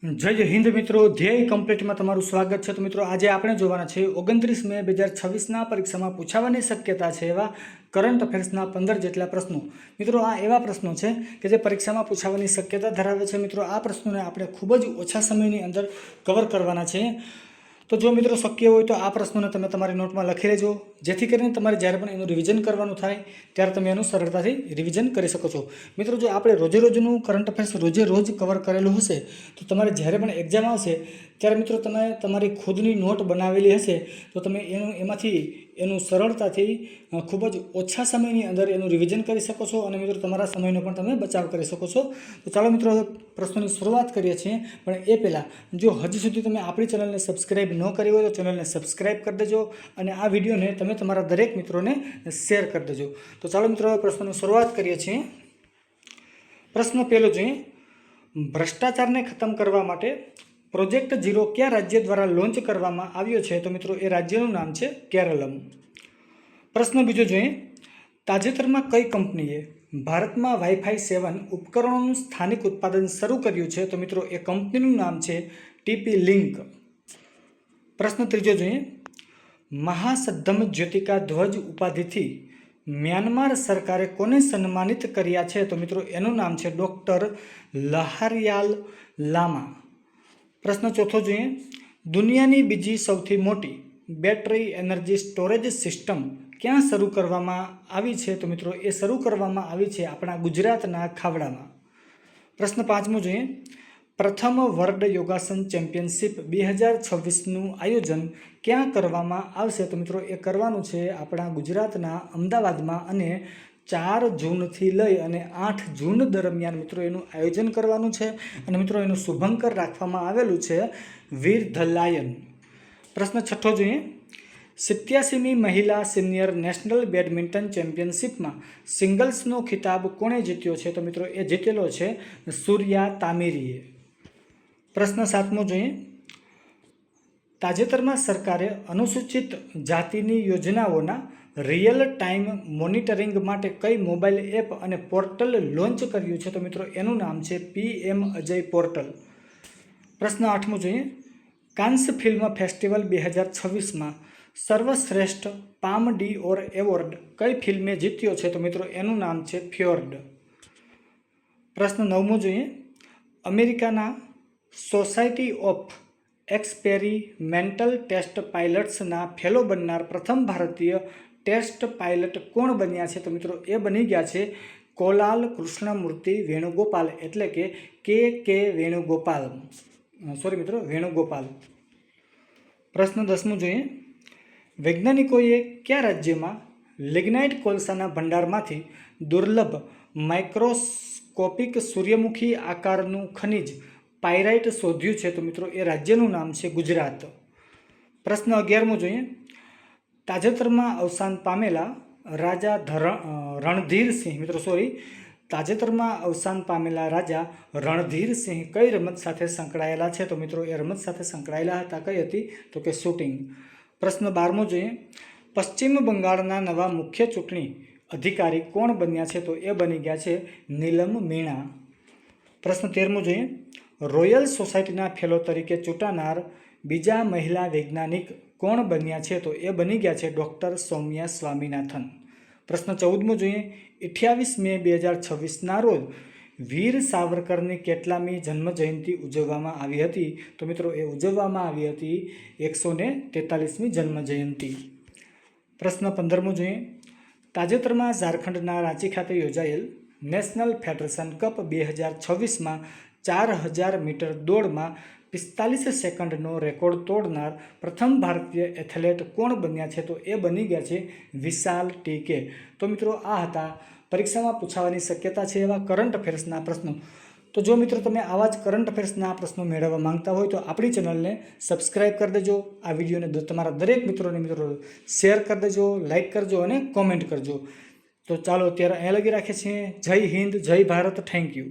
જય હિન્દ મિત્રો, ધ્યેય કમ્પ્લીટમાં તમારું સ્વાગત છે। તો મિત્રો આજે આપણે જોવાના છે 29 મે 2026ના પરીક્ષામાં પૂછાવાની શક્યતા છે એવા કરંટ અફેર્સના 15 જેટલા પ્રશ્નો। મિત્રો આ એવા પ્રશ્નો છે કે જે પરીક્ષામાં પૂછાવાની શક્યતા ધરાવે છે। મિત્રો આ પ્રશ્નોને આપણે ખૂબ જ ઓછા સમયની અંદર કવર કરવાના છે। તો જો મિત્રો શક્ય હોય તો આ પ્રશ્નોને તમે તમારી નોટમાં લખી લેજો, જેથી કરીને તમારે જ્યારે પણ એનું રિવિઝન કરવાનું થાય ત્યારે તમે એનું સરળતાથી રિવિઝન કરી શકો છો। મિત્રો જો આપણે રોજે રોજનું કરંટ અફેર્સ રોજે રોજ કવર કરેલું હશે તો તમારે જ્યારે પણ એક્ઝામ આવશે ત્યારે મિત્રો તમે તમારી ખુદની નોટ બનાવેલી હશે તો તમે એમાંથી એનું સરળતાથી ખૂબ જ ઓછા સમયની અંદર એનું રિવિઝન કરી શકો છો અને મિત્રો તમારા સમયનો પણ તમે બચાવ કરી શકો છો। તો ચાલો મિત્રો પ્રશ્નોની શરૂઆત કરીએ છીએ, પણ એ પહેલાં જો હજી સુધી તમે આપણી ચેનલને સબસ્ક્રાઈબ ન કરી હોય તો ચેનલને સબસ્ક્રાઈબ કરી દેજો અને આ વિડીયોને તમે તમારા દરેક મિત્રોને શેર કરી દેજો। તો ચાલો મિત્રો પ્રશ્નોની શરૂઆત કરીએ છીએ। પ્રશ્ન પહેલો જોઈએ, ભ્રષ્ટાચારને ખતમ કરવા માટે પ્રોજેક્ટ ઝીરો કયા રાજ્ય દ્વારા લોન્ચ કરવામાં આવ્યો છે? તો મિત્રો એ રાજ્યનું નામ છે કેરળમ। પ્રશ્ન બીજો જોઈએ, તાજેતરમાં કઈ કંપનીએ ભારતમાં વાઈફાઈ 7 ઉપકરણોનું સ્થાનિક ઉત્પાદન શરૂ કર્યું છે? તો મિત્રો એ કંપનીનું નામ છે TP-Link। પ્રશ્ન ત્રીજો જોઈએ, મહાસદ્ધમ જ્યોતિકા ધ્વજ ઉપાધિથી મ્યાનમાર સરકારે કોને સન્માનિત કર્યા છે? તો મિત્રો એનું નામ છે ડૉક્ટર લહારિયાલ લામા। પ્રશ્ન ચોથો જોઈએ, દુનિયાની બીજી સૌથી મોટી બેટરી એનર્જી સ્ટોરેજ સિસ્ટમ ક્યાં શરૂ કરવામાં આવી છે? તો મિત્રો એ શરૂ કરવામાં આવી છે આપણા ગુજરાતના ખાવડામાં। પ્રશ્ન પાંચમો જોઈએ, પ્રથમ વર્લ્ડ યોગાસન ચેમ્પિયનશિપ 2026નું આયોજન ક્યાં કરવામાં આવશે? તો મિત્રો એ કરવાનું છે આપણા ગુજરાતના અમદાવાદમાં અને 4 જૂનથી લઈ અને 8 જૂન દરમિયાન મિત્રો એનું આયોજન કરવાનું છે અને મિત્રો એનું શુભંકર રાખવામાં આવેલું છે વીર ધ લાયન। પ્રશ્ન છઠ્ઠો જોઈએ, 87મી મહિલા સિનિયર નેશનલ બેડમિન્ટન ચેમ્પિયનશિપમાં સિંગલ્સનો ખિતાબ કોણે જીત્યો છે? તો મિત્રો એ જીતેલો છે સૂર્યા તામિરીએ। પ્રશ્ન સાતમો જોઈએ, તાજેતરમાં સરકારે અનુસૂચિત જાતિની યોજનાઓના રિયલ ટાઈમ મોનિટરિંગ માટે કઈ મોબાઈલ એપ અને પોર્ટલ લોન્ચ કર્યું છે? તો મિત્રો એનું નામ છે PM અજય પોર્ટલ। પ્રશ્ન આઠમો જોઈએ, કાન્સ ફિલ્મ ફેસ્ટિવલ 2026માં સર્વશ્રેષ્ઠ પામ ડી ઓર એવોર્ડ કઈ ફિલ્મે જીત્યો છે? તો મિત્રો એનું નામ છે ફ્યોર્ડ। પ્રશ્ન નવમો જોઈએ, અમેરિકાના સોસાયટી ઓફ એક્સપેરિમેન્ટલ ટેસ્ટ પાયલટ્સના ફેલો બનનાર પ્રથમ ભારતીય ટેસ્ટ પાયલટ કોણ બન્યા છે? તો મિત્રો એ બની ગયા છે કોલાલ કૃષ્ણમૂર્તિ વેણુગોપાલ, એટલે કે કે વેણુગોપાલ, વેણુગોપાલ। પ્રશ્ન 10મો જોઈએ, વૈજ્ઞાનિકોએ કયા રાજ્યમાં લિગ્નાઇટ કોલસાના ભંડારમાંથી દુર્લભ માઇક્રોસ્કોપિક સૂર્યમુખી આકારનું ખનિજ પાયરાઇટ શોધ્યું છે? તો મિત્રો એ રાજ્યનું નામ છે ગુજરાત। પ્રશ્ન 11મો જોઈએ, તાજેતરમાં અવસાન પામેલા રાજા રણધીરસિંહ કઈ રમત સાથે સંકળાયેલા છે? તો મિત્રો એ રમત સાથે સંકળાયેલા હતા, કઈ હતી? તો કે શૂટિંગ। પ્રશ્ન 12મો જોઈએ, પશ્ચિમ બંગાળના નવા મુખ્ય ચૂંટણી અધિકારી કોણ બન્યા છે? તો એ બની ગયા છે નીલમ મીણા। પ્રશ્ન 13મો જોઈએ, રોયલ સોસાયટીના ફેલો તરીકે ચૂંટાનાર બીજા મહિલા વૈજ્ઞાનિક કોણ બન્યા છે? તો એ બની ગયા છે ડૉક્ટર સૌમ્યા સ્વામીનાથન। પ્રશ્ન 14મો જોઈએ, 28 મે 2026ના રોજ વીર સાવરકરની કેટલામી જન્મજયંતિ ઉજવવામાં આવી હતી? તો મિત્રો એ ઉજવવામાં આવી હતી 143મી જન્મજયંતિ। પ્રશ્ન 15મો જોઈએ, તાજેતરમાં ઝારખંડના રાંચી ખાતે યોજાયેલ નેશનલ ફેડરેશન કપ 2026માં 4000 મીટર દોડમાં 45 સેકન્ડનો રેકોર્ડ તોડનાર પ્રથમ ભારતીય એથ્લેટ કોણ બન્યા છે? તો એ બની ગયા છે વિશાલ ટીકે। તો મિત્રો આ હતા પરીક્ષામાં પૂછાવાની શક્યતા છે એવા કરંટ અફેર્સના પ્રશ્નો। તો જો મિત્રો તમે આવા જ કરંટ અફેર્સના પ્રશ્નો મેળવવા માંગતા હોય તો આપણી ચેનલને સબસ્ક્રાઈબ કરી દેજો, આ વિડીયોને તમારા દરેક મિત્રો શેર કરી દેજો, લાઇક કરજો અને કોમેન્ટ કરજો। તો ચાલો અત્યારે અહીંયા લગી રાખીએ છીએ। જય હિન્દ, જય ભારત, થેન્ક યુ।